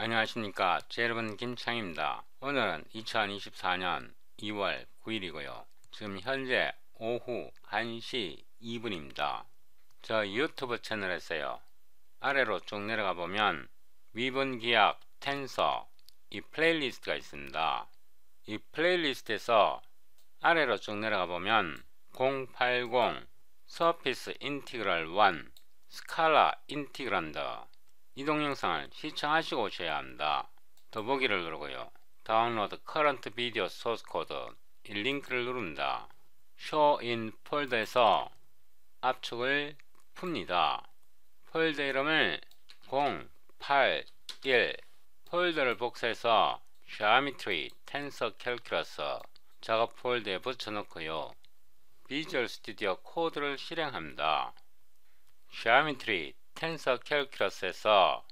안녕하십니까. 제 여러분 김창입니다. 오늘은 2024년 2월 9일이고요. 지금 현재 오후 1시 2분입니다. 저 유튜브 채널에서요. 아래로 쭉 내려가 보면 미분기약 텐서 이 플레이리스트가 있습니다. 이 플레이리스트에서 아래로 쭉 내려가 보면 080 서피스 인티그럴 1 스칼라 인티그란드 이 동영상을 시청하시고 오셔야 합니다. 더보기를 누르고요. 다운로드 커런트 비디오 소스 코드 이 링크를 누릅니다. Show in 폴더에서 압축을 풉니다. 폴더 이름을 081 폴더를 복사해서 Geometry Tensor Calculus 작업 폴더에 붙여놓고요. 비주얼 스튜디오 코드를 실행합니다. Geometry Tensor Calculus에서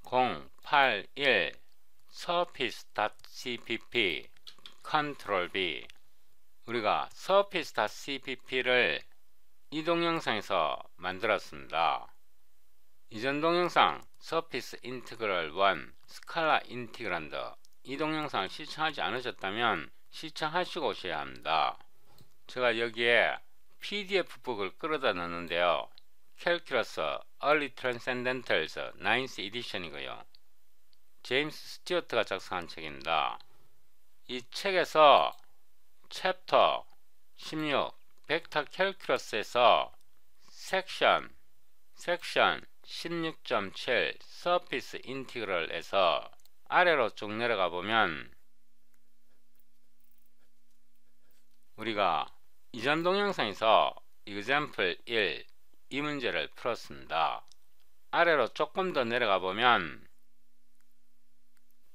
081 surface.cpp Ctrl B 우리가 surface.cpp를 이 동영상에서 만들었습니다. 이전 동영상 Surface Integral 1 스칼라 인티그란드 이 동영상을 시청하지 않으셨다면 시청하시고 오셔야 합니다. 제가 여기에 PDF북을 끌어다 넣었는데요. 캘큘러스 Early Transcendentals 9th Edition이고요. 제임스 스튜어트가 작성한 책입니다. 이 책에서 챕터 16 벡터 캘큘러스에서 섹션 16.7 서피스 인티그럴에서 아래로 쭉 내려가 보면 우리가 이전 동영상에서 example 1 이 문제를 풀었습니다. 아래로 조금 더 내려가 보면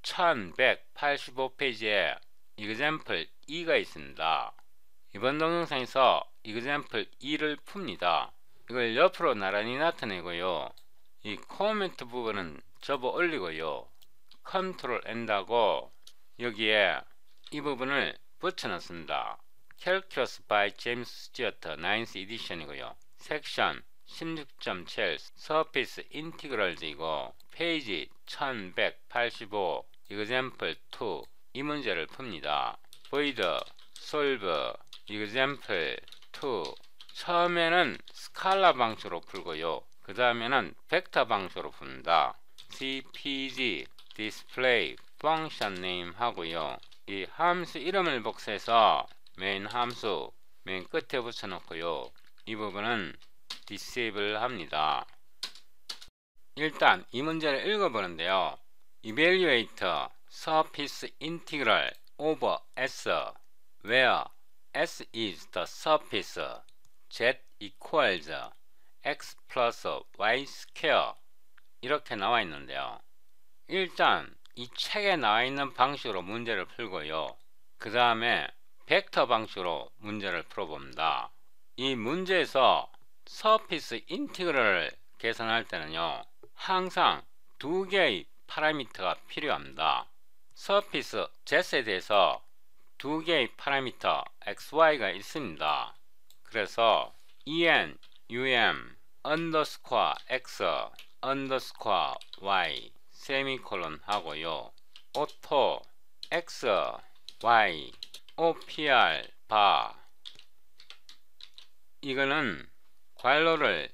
1185페이지에 example 2가 있습니다. 이번 동영상에서 example 2를 풉니다. 이걸 옆으로 나란히 나타내고요. 이 코멘트 부분은 접어 올리고요. Ctrl N하고 여기에 이 부분을 붙여 넣습니다. Calculus by James Stewart 9th Edition이고요. 섹션 16.7 Surface Integrals이고 페이지 1185 Example 2 이 문제를 풉니다. Void Solve Example 2 처음에는 스칼라 방식으로 풀고요. 그 다음에는 벡터 방식으로 풉니다. CPG Display Function Name 하고요. 이 함수 이름을 복사해서 메인 함수 맨 끝에 붙여 놓고요. 이 부분은 disable 합니다. 일단 이 문제를 읽어보는데요. Evaluate surface integral over S where S is the surface Z equals X plus Y square 이렇게 나와 있는데요. 일단 이 책에 나와 있는 방식으로 문제를 풀고요. 그 다음에 벡터 방식으로 문제를 풀어봅니다. 이 문제에서 서피스 인티그럴을 계산할 때는요. 항상 두 개의 파라미터가 필요합니다. 서피스 Z에 대해서 두 개의 파라미터 XY가 있습니다. 그래서 en, um, underscore x, underscore y, 세미콜론 하고요. auto, x, y, opr, 바 이거는 괄호를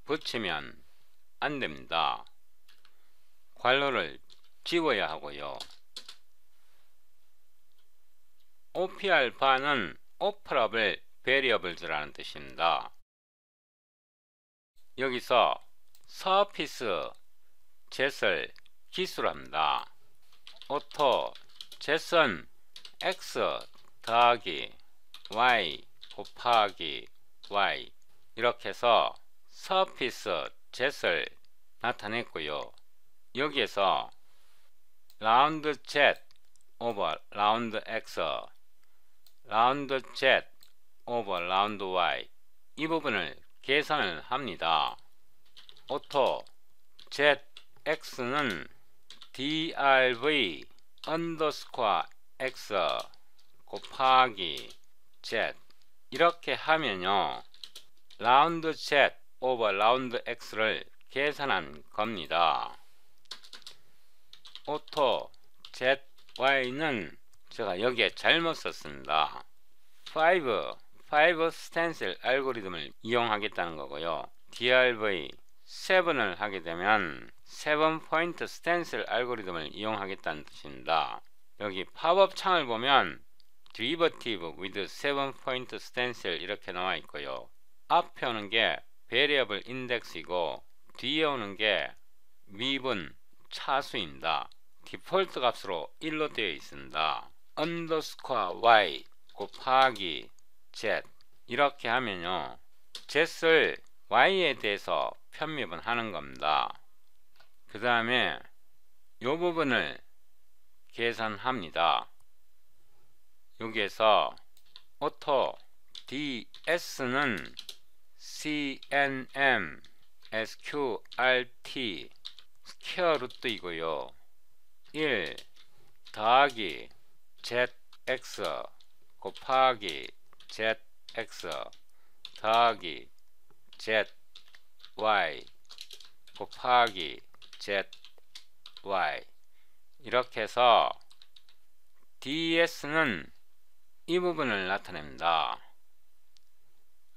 붙이면 안됩니다. 괄호를 지워야 하고요. opr 바는 operable variables라는 뜻입니다. 여기서 surface Z를 기술합니다. auto Z는 x 더하기 y 곱하기 y 이렇게 해서 surface Z를 나타냈고요. 여기에서 round Z over round X round Z over round Y 이 부분을 계산을 합니다. auto ZX는 drv underscore X 곱하기 Z 이렇게 하면요. 라운드 Z over 라운드 X를 계산한 겁니다. auto zy는 제가 여기에 잘못 썼습니다. 5 스텐실 알고리즘을 이용하겠다는 거고요. DRV 7을 하게 되면 7포인트 스텐실 알고리즘을 이용하겠다는 뜻입니다. 여기 팝업 창을 보면 derivative with 7포인트 stencil 이렇게 나와 있고요. 앞에 오는 게 variable index이고 뒤에 오는 게 미분 차수입니다. 디폴트 값으로 1로 되어 있습니다. underscore y 곱하기 z 이렇게 하면요, z를 y에 대해서 편입은 하는 겁니다. 그 다음에 이 부분을 계산합니다. 여기에서 auto ds는 cnm sqrt 스퀘어 루트이고요. 1 더하기 zx 곱하기 zx 더하기 zy 곱하기 zy 이렇게 해서 ds는 이 부분을 나타냅니다.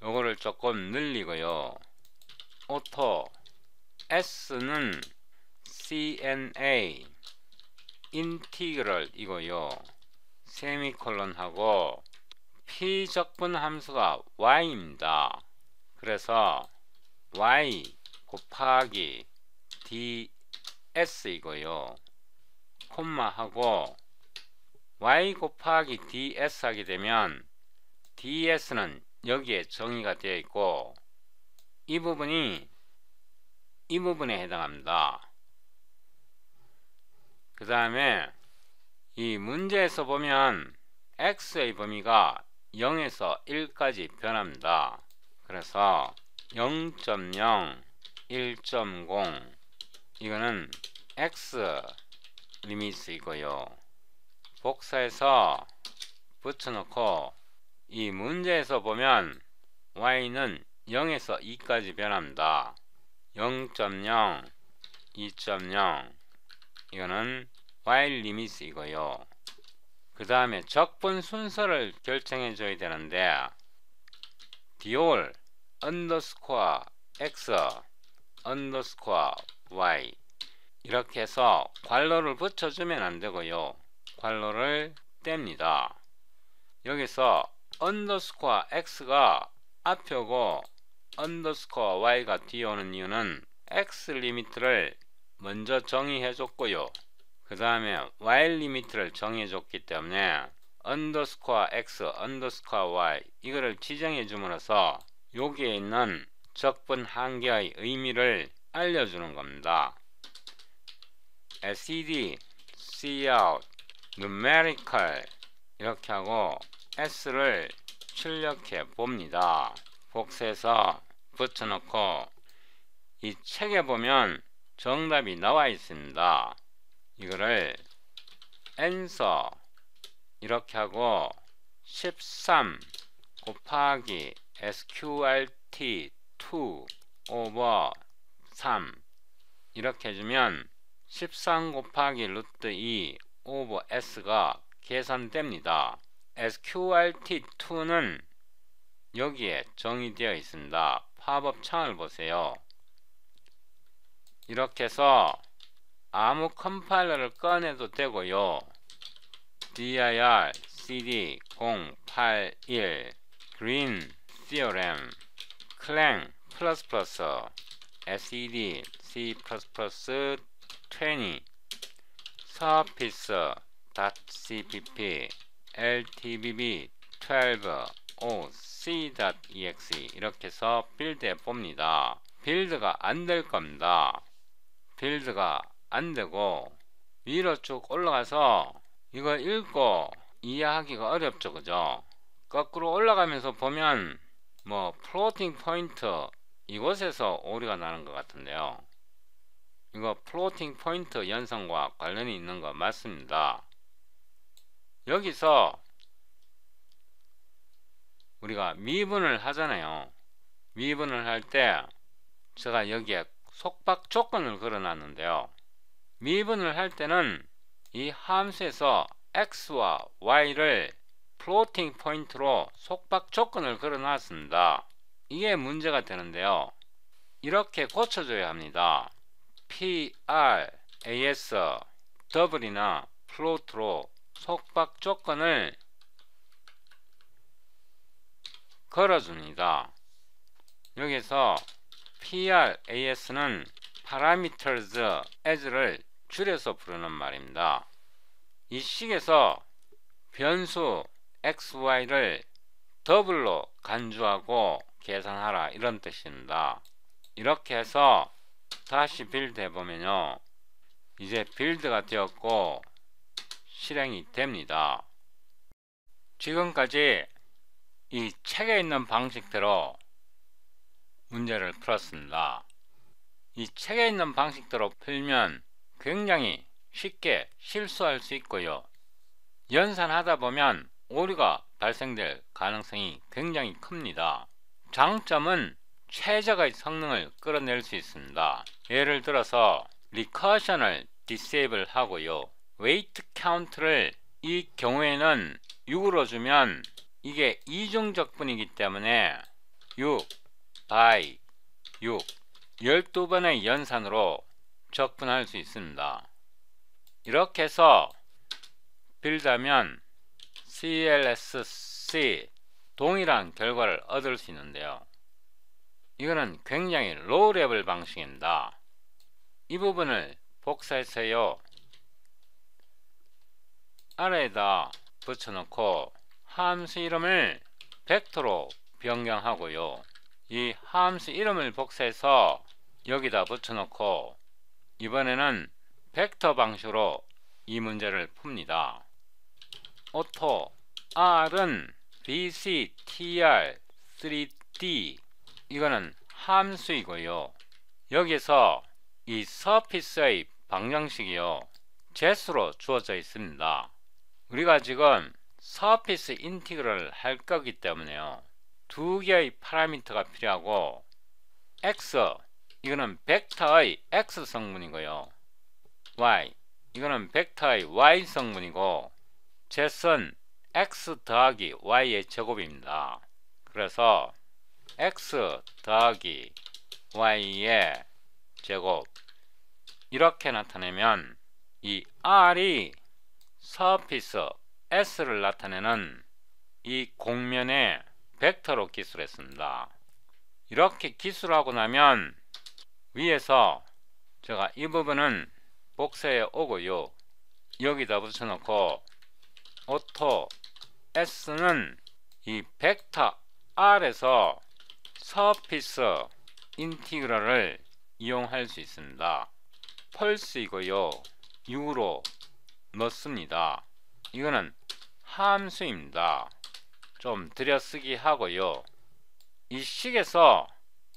요거를 조금 늘리고요. auto s는 cna 인티그럴 이고요. 세미콜론 하고 피적분 함수가 y입니다. 그래서 y 곱하기 ds 이고요. 콤마 하고 y 곱하기 ds 하게 되면 ds는 여기에 정의가 되어 있고 이 부분이 이 부분에 해당합니다. 그 다음에 이 문제에서 보면 x의 범위가 0에서 1까지 변합니다. 그래서 0.0, 1.0 이거는 x 리미트이고요. 복사해서 붙여놓고 이 문제에서 보면 y는 0에서 2까지 변합니다. 0.0, 2.0 이거는 while limit이고요. 그 다음에 적분 순서를 결정해 줘야 되는데 diol underscore x underscore y 이렇게 해서 괄호를 붙여주면 안되고요. 괄호를 뗍니다. 여기서 underscore x가 앞에 오고 underscore y가 뒤에 오는 이유는 x 리미트를 먼저 정의해 줬고요. 그 다음에 y 리미트를 정해 줬기 때문에 underscore x underscore y 이거를 지정해 줌으로써 여기에 있는 적분 한 개의 의미를 알려주는 겁니다. SED, cout, numerical 이렇게 하고 s를 출력해 봅니다. 복사해서 붙여놓고 이 책에 보면 정답이 나와 있습니다. 이거를 answer 이렇게 하고 13 곱하기 sqrt 2 over 3 이렇게 해주면 13 곱하기 루트 2 over s가 계산됩니다. sqrt2는 여기에 정의되어 있습니다. 팝업 창을 보세요. 이렇게 해서 아무 컴파일러를 꺼내도 되고요. dir cd 081 green theorem clang sed c++ 20 surface.cpp ltbb 12 o c.exe 이렇게 해서 빌드해 봅니다. 빌드가 안 될 겁니다. 빌드가 안 되고 위로 쭉 올라가서 이거 읽고 이해하기가 어렵죠, 그죠? 거꾸로 올라가면서 보면 뭐 플로팅 포인트 이곳에서 오류가 나는 것 같은데요. 이거 플로팅 포인트 연산과 관련이 있는 거 맞습니다. 여기서 우리가 미분을 하잖아요. 미분을 할 때 제가 여기에 속박 조건을 걸어 놨는데요. 미분을 할 때는 이 함수에서 x와 y를 플로팅 포인트로 속박 조건을 걸어 놨습니다. 이게 문제가 되는데요. 이렇게 고쳐줘야 합니다. PRAS 더블이나 플로트로 속박 조건을 걸어줍니다. 여기서 PRAS는 parameters as를 줄여서 부르는 말입니다. 이 식에서 변수 xy를 더블로 간주하고 계산하라 이런 뜻입니다. 이렇게 해서 다시 빌드 해보면요, 이제 빌드가 되었고 실행이 됩니다. 지금까지 이 책에 있는 방식대로 문제를 풀었습니다. 이 책에 있는 방식대로 풀면 굉장히 쉽게 실수할 수 있고요, 연산하다 보면 오류가 발생될 가능성이 굉장히 큽니다. 장점은 최적의 성능을 끌어낼 수 있습니다. 예를 들어서 리커션을 디세이블 하고요, 웨이트 카운트를 이 경우에는 6으로 주면 이게 이중적분이기 때문에 6 by 6 12번의 연산으로 적분할 수 있습니다. 이렇게 해서 빌드하면 CLSC 동일한 결과를 얻을 수 있는데요, 이거는 굉장히 로우 레벨 방식입니다. 이 부분을 복사해서요, 아래에다 붙여놓고 함수 이름을 벡터로 변경하고요, 이 함수 이름을 복사해서 여기다 붙여놓고 이번에는 벡터 방식으로 이 문제를 풉니다. 오토 R은 BCTR 3D 이거는 함수이고요, 여기서 이 서피스의 방정식이요 제수로 주어져 있습니다. 우리가 지금 서피스 인티그럴을 할 거기 때문에요, 두 개의 파라미터가 필요하고, x 이거는 벡터의 x 성분이고요, y 이거는 벡터의 y 성분이고, z는 x 더하기 y의 제곱입니다. 그래서 x 더하기 y의 제곱 이렇게 나타내면 이 r이 서피스 s를 나타내는 이 공면의 벡터로 기술했습니다. 이렇게 기술하고 나면 위에서 제가 이 부분은 복사해 오고요, 여기다 붙여놓고 오토 s는 이 벡터 r에서 서피스 인티그럴을 이용할 수 있습니다. 펄스이고요, 6으로 넣습니다. 이거는 함수입니다. 좀 들여쓰기 하고요, 이 식에서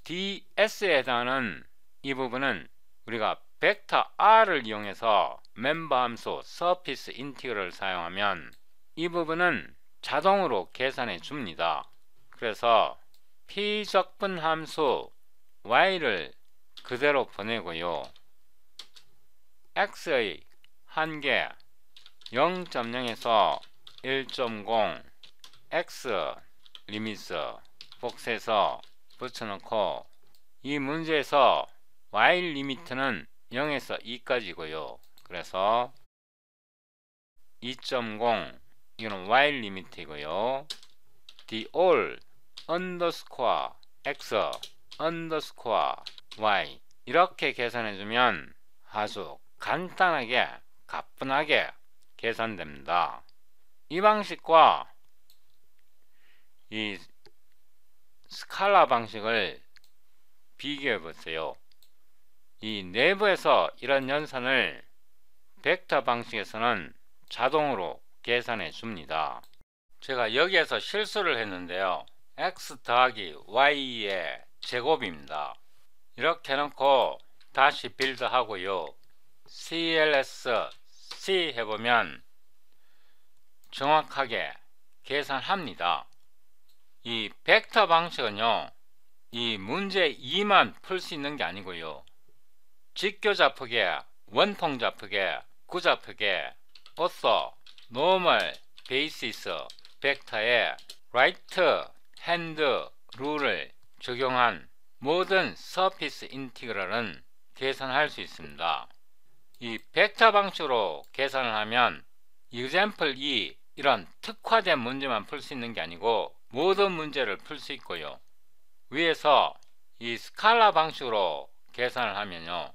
ds에 해당하는 이 부분은 우리가 벡터 r을 이용해서 멤버 함수 서피스 인티그럴을 사용하면 이 부분은 자동으로 계산해 줍니다. 그래서 피적분 함수 y를 그대로 보내고요, x의 한계 0.0에서 1.0 x 리미트 복사해서 붙여놓고, 이 문제에서 y 리미트는 0에서 2까지고요 그래서 2.0 이거는 y 리미트이고요, the all underscore x underscore y 이렇게 계산해주면 아주 간단하게 가뿐하게 계산됩니다. 이 방식과 이 스칼라 방식을 비교해 보세요. 이 내부에서 이런 연산을 벡터 방식에서는 자동으로 계산해 줍니다. 제가 여기에서 실수를 했는데요, x 더하기 y의 제곱입니다. 이렇게 해놓고 다시 빌드 하고요, CLSC 해보면 정확하게 계산합니다. 이 벡터 방식은요, 이 문제 2만 풀 수 있는 게 아니고요, 직교잡폭의 원통좌표계, 구좌표계, author, normal, basis, 벡터에 right hand 룰을 적용한 모든 surface integral은 계산할 수 있습니다. 이 벡터 방식으로 계산을 하면 example 2 이런 특화된 문제만 풀 수 있는 게 아니고 모든 문제를 풀 수 있고요. 위에서 이 스칼라 방식으로 계산을 하면요,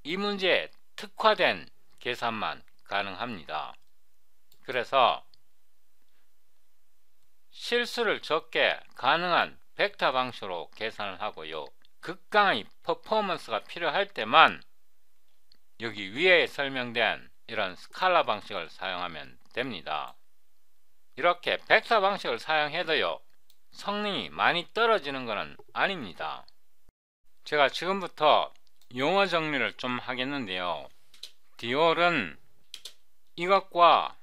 이 문제에 특화된 계산만 가능합니다. 그래서 실수를 적게 가능한 벡터 방식으로 계산을 하고요, 극강의 퍼포먼스가 필요할 때만 여기 위에 설명된 이런 스칼라 방식을 사용하면 됩니다. 이렇게 벡터 방식을 사용해도요, 성능이 많이 떨어지는 것은 아닙니다. 제가 지금부터 용어 정리를 좀 하겠는데요, 디올은 이것과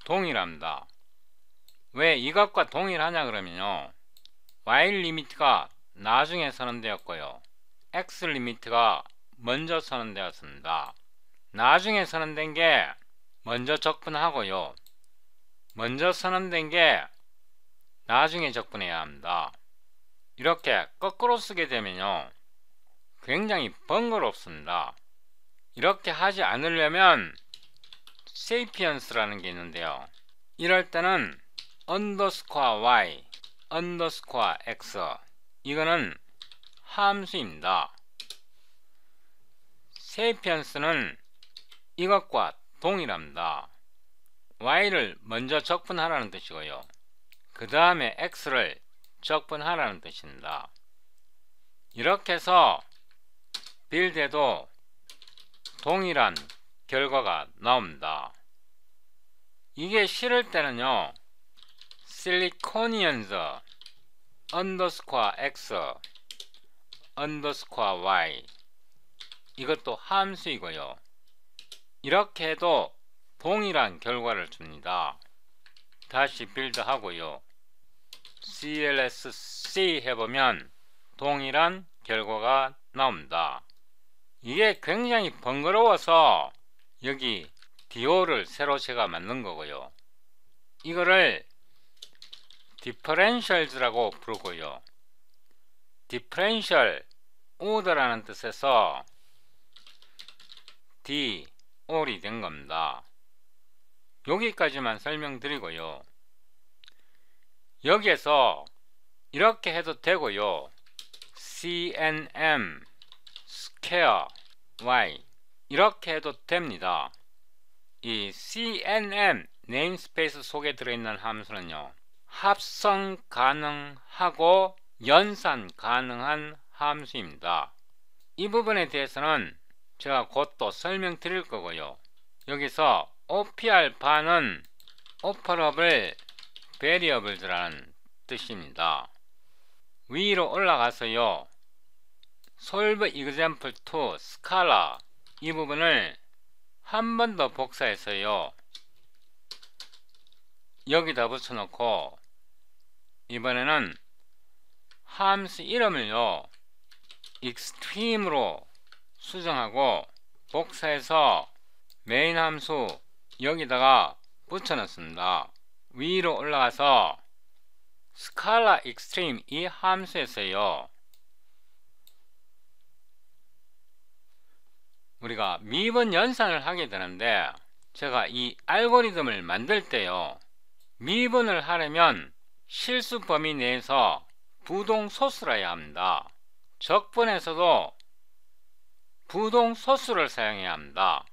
동일합니다. 왜 이것과 동일하냐 그러면요, while 리미트가 나중에 선언되었고요, x 리미트가 먼저 선언되었습니다. 나중에 선언된 게 먼저 적분하고요, 먼저 선언된 게 나중에 적분해야 합니다. 이렇게 거꾸로 쓰게 되면요, 굉장히 번거롭습니다. 이렇게 하지 않으려면 세이피언스라는 게 있는데요, 이럴 때는 underscore y, underscore x, 이거는 함수입니다. 세이피언스는 이것과 동일합니다. y를 먼저 적분하라는 뜻이고요, 그 다음에 x를 적분하라는 뜻입니다. 이렇게 해서 빌드에도 동일한 결과가 나옵니다. 이게 싫을 때는요, siliconians underscore x underscore y, 이것도 함수이고요, 이렇게 해도 동일한 결과를 줍니다. 다시 빌드 하고요, CLSC 해보면 동일한 결과가 나옵니다. 이게 굉장히 번거로워서 여기 DO를 새로 제가 만든 거고요, 이거를 differentials라고 부르고요, differential order라는 뜻에서 DOR이 된 겁니다. 여기까지만 설명드리고요, 여기에서 이렇게 해도 되고요, CNM square y 이렇게 해도 됩니다. 이 CNM 네임스페이스 속에 들어있는 함수는요, 합성 가능하고 연산 가능한 함수입니다. 이 부분에 대해서는 제가 곧 또 설명드릴 거고요, 여기서 OPR-는 Operable Variables라는 뜻입니다. 위로 올라가서요, Solve Example 2 Scala 이 부분을 한 번 더 복사해서요, 여기다 붙여놓고 이번에는 함수 이름을요, extreme로 수정하고 복사해서 메인 함수 여기다가 붙여넣습니다. 위로 올라가서 Scala Extreme 이 함수에서요, 우리가 미분 연산을 하게 되는데, 제가 이 알고리즘을 만들 때요, 미분을 하려면 실수 범위 내에서 부동소수라야 합니다. 적분에서도 부동소수를 사용해야 합니다.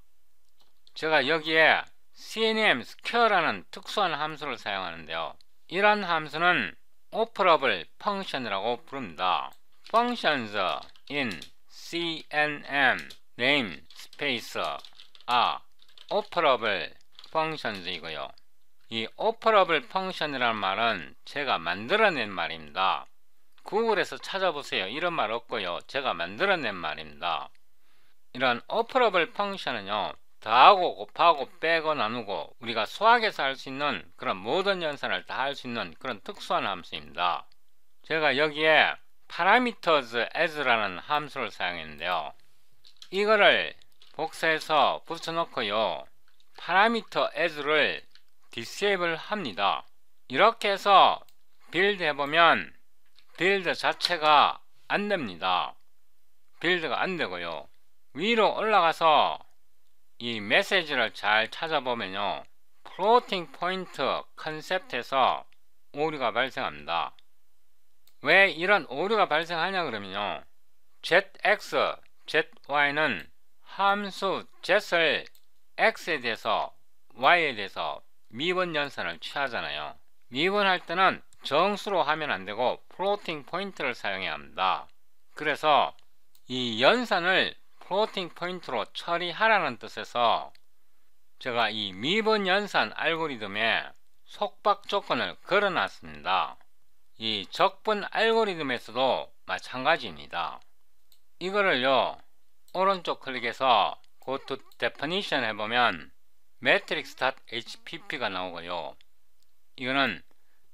제가 여기에 CNM square라는 특수한 함수를 사용하는데요, 이런 함수는 operable function이라고 부릅니다. functions in CNM namespace are operable functions이고요, 이 operable function이라는 말은 제가 만들어낸 말입니다. 구글에서 찾아보세요. 이런 말 없고요, 제가 만들어낸 말입니다. 이런 operable function은요, 더하고 곱하고 빼고 나누고 우리가 수학에서 할 수 있는 그런 모든 연산을 다 할 수 있는 그런 특수한 함수입니다. 제가 여기에 parameters as라는 함수를 사용했는데요, 이거를 복사해서 붙여놓고요. 파라미터 as를 disable 합니다. 이렇게 해서 빌드 해보면 빌드 자체가 안됩니다. 빌드가 안되고요. 위로 올라가서 이 메시지를 잘 찾아보면요, 플로팅 포인트 컨셉트에서 오류가 발생합니다. 왜 이런 오류가 발생하냐 그러면요, zx, zy는 함수 z을 x에 대해서 y에 대해서 미분 연산을 취하잖아요. 미분할 때는 정수로 하면 안되고 플로팅 포인트를 사용해야 합니다. 그래서 이 연산을 플로팅 포인트로 처리하라는 뜻에서 제가 이 미분 연산 알고리즘에 속박 조건을 걸어놨습니다. 이 적분 알고리즘에서도 마찬가지입니다. 이거를요, 오른쪽 클릭해서 Go to Definition 해보면 matrix.hpp가 나오고요. 이거는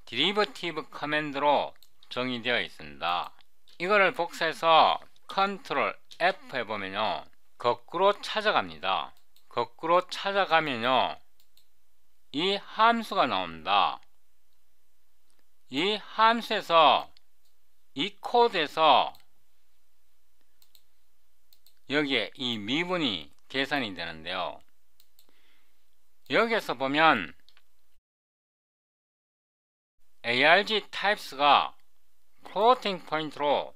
derivative 커맨드로 정의되어 있습니다. 이거를 복사해서 Ctrl F 해보면요, 거꾸로 찾아갑니다. 거꾸로 찾아가면요, 이 함수가 나옵니다. 이 함수에서, 이 코드에서 여기에 이 미분이 계산이 되는데요, 여기에서 보면 arg types가 floating point로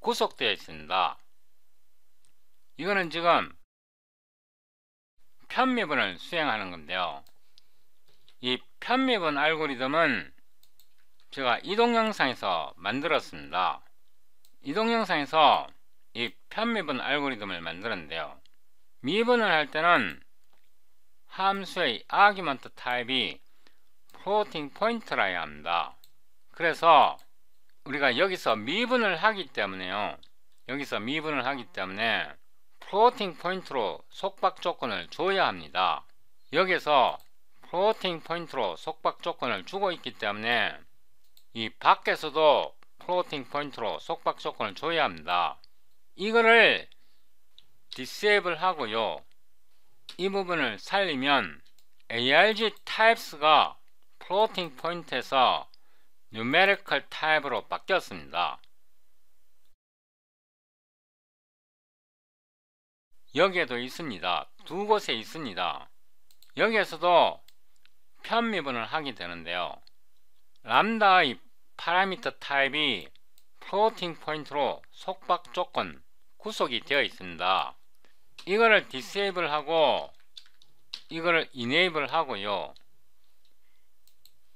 구속되어 있습니다. 이거는 지금 편미분을 수행하는 건데요, 이 편미분 알고리즘은 제가 이 동영상에서 만들었습니다. 이 동영상에서 이 편미분 알고리즘을 만들었는데요, 미분을 할 때는 함수의 아규먼트 타입이 플로팅 포인트라야 합니다. 그래서 우리가 여기서 미분을 하기 때문에요, 여기서 미분을 하기 때문에 플로팅 포인트로 속박 조건을 줘야 합니다. 여기서 플로팅 포인트로 속박 조건을 주고 있기 때문에 이 밖에서도 플로팅 포인트로 속박 조건을 줘야 합니다. 이거를 disable 하고요, 이 부분을 살리면 arg types가 플로팅 포인트에서 numerical type으로 바뀌었습니다. 여기에도 있습니다. 두 곳에 있습니다. 여기에서도 편미분을 하게 되는데요, 람다의 파라미터 타입이 플로팅 포인트로 속박 조건 구속이 되어 있습니다. 이거를 disable 하고 이거를 enable 하고요,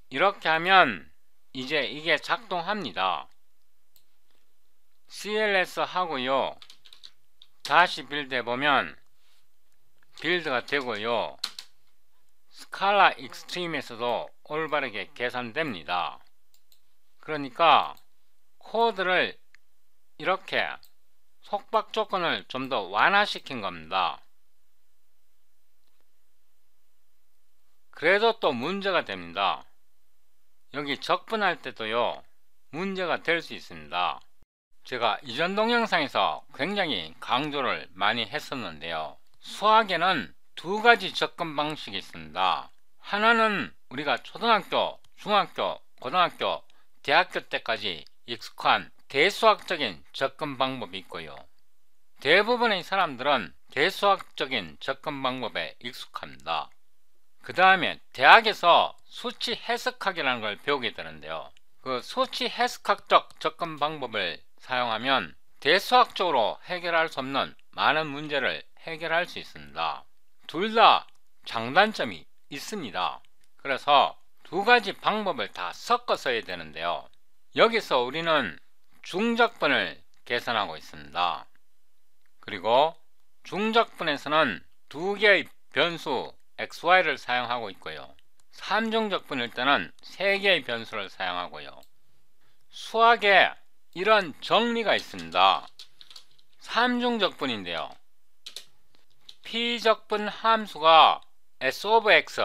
이렇게 하면 이제 이게 작동합니다. cls 하고요, 다시 빌드 해보면 빌드가 되고요, 스칼라 익스트림에서도 올바르게 계산됩니다. 그러니까 코드를 이렇게 속박 조건을 좀 더 완화시킨 겁니다. 그래도 또 문제가 됩니다. 여기 적분할 때도요, 문제가 될 수 있습니다. 제가 이전 동영상에서 굉장히 강조를 많이 했었는데요, 수학에는 두 가지 접근 방식이 있습니다. 하나는 우리가 초등학교, 중학교, 고등학교, 대학교 때까지 익숙한 대수학적인 접근 방법이 있고요, 대부분의 사람들은 대수학적인 접근 방법에 익숙합니다. 그 다음에 대학에서 수치 해석학이라는 걸 배우게 되는데요, 그 수치 해석학적 접근 방법을 사용하면 대수학적으로 해결할 수 없는 많은 문제를 해결할 수 있습니다. 둘 다 장단점이 있습니다. 그래서 두 가지 방법을 다 섞어 써야 되는데요, 여기서 우리는 중적분을 계산하고 있습니다. 그리고 중적분에서는 두 개의 변수 xy를 사용하고 있고요, 삼중적분일 때는 세 개의 변수를 사용하고요. 수학에 이런 정리가 있습니다. 삼중적분인데요, p적분 함수가 s of x,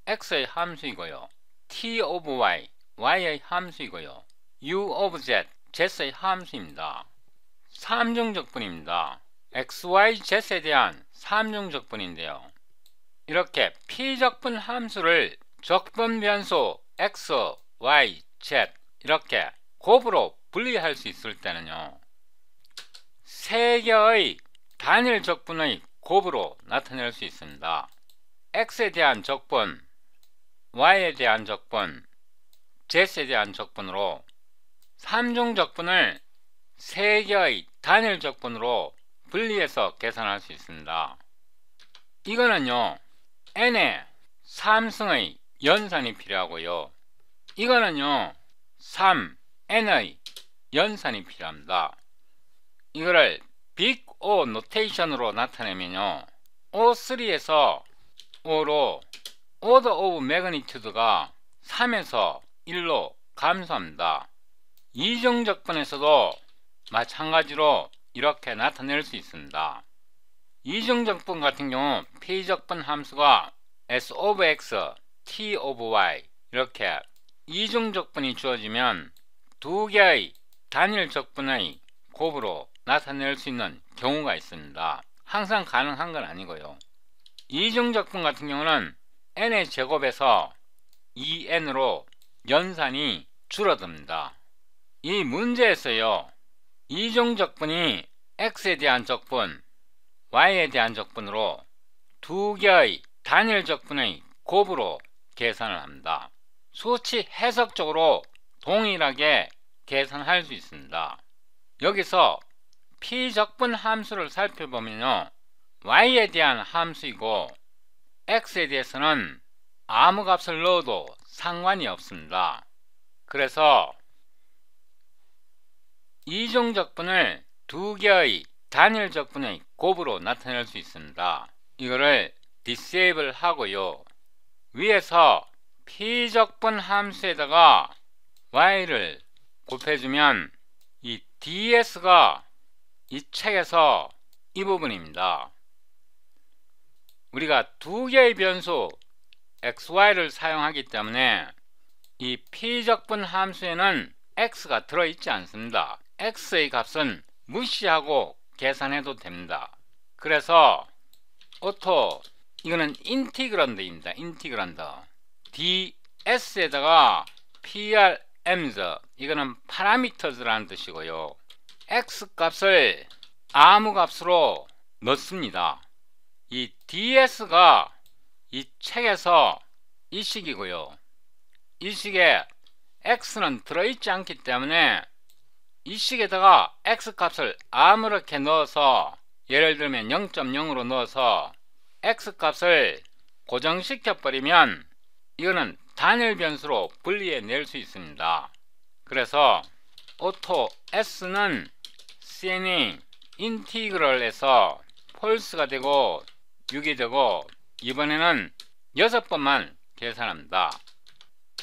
x의 함수이고요, t of y, y의 함수이고요, u of z, z의 함수입니다. 삼중적분입니다. x, y, z에 대한 3중 적분인데요. 이렇게 피적분 함수를 적분 변수 x, y, z 이렇게 곱으로 분리할 수 있을 때는요, 세 개의 단일 적분의 곱으로 나타낼 수 있습니다. x에 대한 적분, y에 대한 적분, z에 대한 적분으로 3중 적분을 3개의 단일 적분으로 분리해서 계산할 수 있습니다. 이거는요, n의 3승의 연산이 필요하고요. 이거는요, 3n의 연산이 필요합니다. 이거를 빅 O 노테이션으로 나타내면요, O3에서 O로 order of magnitude가 3에서 1로 감소합니다. 이중적분에서도 마찬가지로 이렇게 나타낼 수 있습니다. 이중적분 같은 경우 P적분 함수가 S of X, T of Y 이렇게 이중적분이 주어지면 두 개의 단일 적분의 곱으로 나타낼 수 있는 경우가 있습니다. 항상 가능한 건 아니고요. 이중적분 같은 경우는 n의 제곱에서 2n으로 연산이 줄어듭니다. 이 문제에서요, 이중적분이 x에 대한 적분, y에 대한 적분으로 두 개의 단일 적분의 곱으로 계산을 합니다. 수치 해석적으로 동일하게 계산할 수 있습니다. 여기서 P적분 함수를 살펴보면요, y에 대한 함수이고 x에 대해서는 아무 값을 넣어도 상관이 없습니다. 그래서 이중적분을 두 개의 단일 적분의 곱으로 나타낼 수 있습니다. 이거를 disable 하고요, 위에서 P적분 함수에다가 y를 곱해주면 이 ds가 이 책에서 이 부분입니다. 우리가 두 개의 변수 xy를 사용하기 때문에 이 P적분 함수에는 x가 들어있지 않습니다. x의 값은 무시하고 계산해도 됩니다. 그래서 오토, 이거는 인티그란드입니다. 인티그란드. ds에다가 prms, 이거는 parameters라는 뜻이고요, x 값을 아무 값으로 넣습니다. 이 ds가 이 책에서 이 식이고요, 이 식에 x는 들어있지 않기 때문에 이 식에다가 x 값을 아무렇게 넣어서, 예를 들면 0.0으로 넣어서 x 값을 고정시켜 버리면 이거는 단일 변수로 분리해 낼 수 있습니다. 그래서 오토 s는 cn이 인티그럴에서 폴스가 되고 6이 되고, 이번에는 6번만 계산합니다.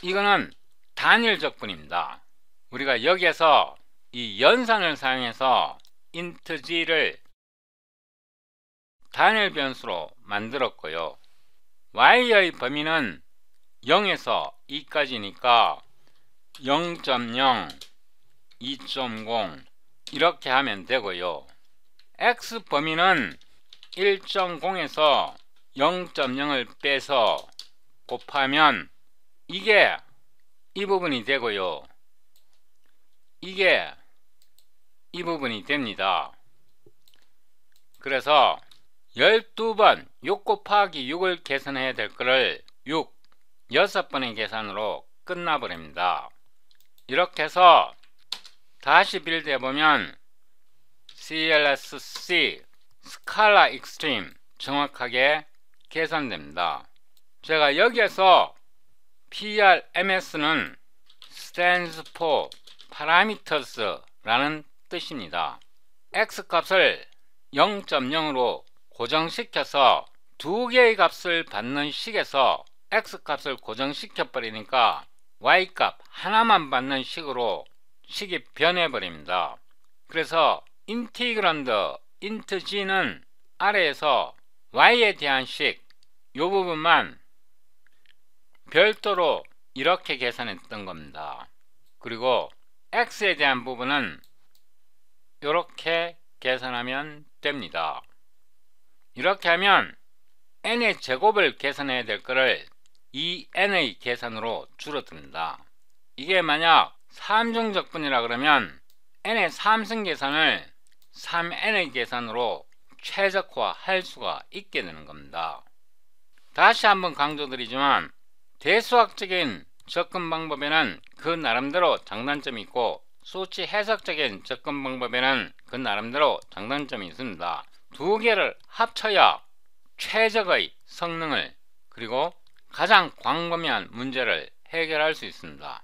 이거는 단일 적분입니다. 우리가 여기에서 이 연산을 사용해서 int g를 단일 변수로 만들었고요, y의 범위는 0에서 2까지니까 0.0, 2.0 이렇게 하면 되고요, x 범위는 1.0에서 0.0을 빼서 곱하면 이게 이 부분이 되고요, 이게 이 부분이 됩니다. 그래서 12번 6 곱하기 6을 계산해야 될 거를 6번의 계산으로 끝나버립니다. 이렇게 해서 다시 빌드 해보면 CLSC 스칼라 익스트림 정확하게 계산됩니다. 제가 여기에서 PRMS는 stands for parameters 라는 뜻입니다. x 값을 0.0으로 고정시켜서 두 개의 값을 받는 식에서 x 값을 고정시켜 버리니까 y 값 하나만 받는 식으로 식이 변해 버립니다. 그래서 인티그란드 int g는 아래에서 y에 대한 식, 이 부분만 별도로 이렇게 계산했던 겁니다. 그리고 x에 대한 부분은 이렇게 계산하면 됩니다. 이렇게 하면 n의 제곱을 계산해야 될 거를 2n의 계산으로 줄어듭니다. 이게 만약 3중적분이라 그러면 n의 3승 계산을 3n의 계산으로 최적화할 수가 있게 되는 겁니다. 다시 한번 강조드리지만 대수학적인 접근 방법에는 그 나름대로 장단점이 있고 수치 해석적인 접근 방법에는 그 나름대로 장단점이 있습니다. 두 개를 합쳐야 최적의 성능을 그리고 가장 광범위한 문제를 해결할 수 있습니다.